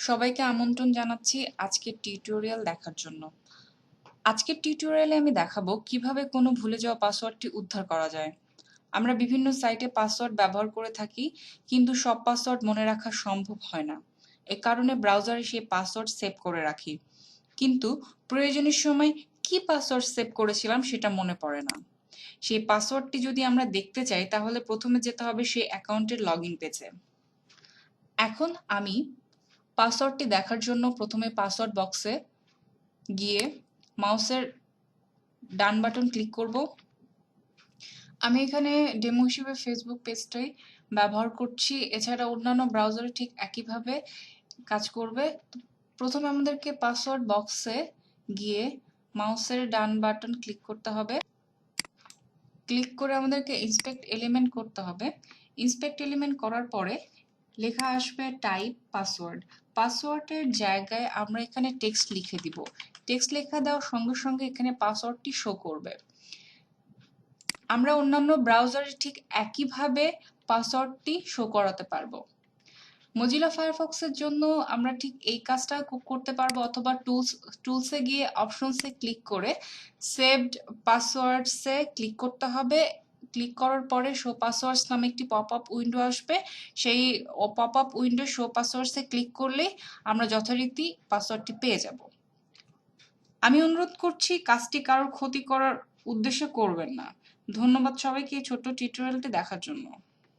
সবাইকে আমন্ত্রণ জানাচ্ছি আজকের টিউটোরিয়াল দেখার জন্য। আজকের টিউটোরিয়ালে আমি দেখাবো কিভাবে কোনো ভুলে যাওয়া পাসওয়ার্ডটি উদ্ধার করা যায়। আমরা বিভিন্ন সাইটে পাসওয়ার্ড ব্যবহার করে থাকি, কিন্তু সব পাসওয়ার্ড মনে রাখা সম্ভব হয় না। এ কারণে ব্রাউজারে সেই পাসওয়ার্ড সেভ করে রাখি, কিন্তু প্রয়োজনের সময় কি পাসওয়ার্ড সেভ করেছিলাম সেটা মনে পড়ে না। সেই পাসওয়ার্ডটি যদি আমরা দেখতে চাই তাহলে প্রথমে যেতে হবে সেই অ্যাকাউন্টের লগইন পেজে। এখন আমি পাসওয়ার্ডটি দেখার জন্য প্রথমে পাসওয়ার্ড বক্সে গিয়ে মাউসের ডান বাটন ক্লিক করব। আমি এখানে ডেমো হিসেবে ফেসবুক পেজটাই ব্যবহার করছি, এছাড়া অন্যান্য ব্রাউজারে ঠিক একইভাবে কাজ করবে। প্রথমে আমাদেরকে পাসওয়ার্ড বক্সে গিয়ে মাউসের ডান বাটন ক্লিক করতে হবে। ক্লিক করে আমাদেরকে ইন্সপেক্ট এলিমেন্ট করতে হবে। ইন্সপেক্ট এলিমেন্ট করার পরে লেখা আসবে টাইপ পাসওয়ার্ড। পাসওয়ার্ডের জায়গায় আমরা এখানে টেক্সট লিখে দিব। টেক্সট লেখা দেওয়ার সঙ্গে সঙ্গে এখানে পাসওয়ার্ডটি শো করবে। আমরা অন্যান্য ব্রাউজারে ঠিক একইভাবে পাসওয়ার্ডটি শো করাতে পারবো। মজিলা ফায়ারফক্সের জন্য আমরা ঠিক এই কাজটা করতে পারবো, অথবা টুলসে গিয়ে অপশনসে ক্লিক করে সেভড পাসওয়ার্ডসে ক্লিক করতে হবে। ক্লিক করার পরে শো পাসওয়ার্ডস নামে একটি পপ আপ উইন্ডো আসবে। সেই পপ আপ উইন্ডো শো পাসওয়ার্ডসে ক্লিক করলেই আমরা যথারীতি পাসওয়ার্ডটি পেয়ে যাব। আমি অনুরোধ করছি কাজটি কারোর ক্ষতি করার উদ্দেশ্যে করবেন না। ধন্যবাদ সবাইকে এই ছোট্ট টিউটোরিয়ালটি দেখার জন্য।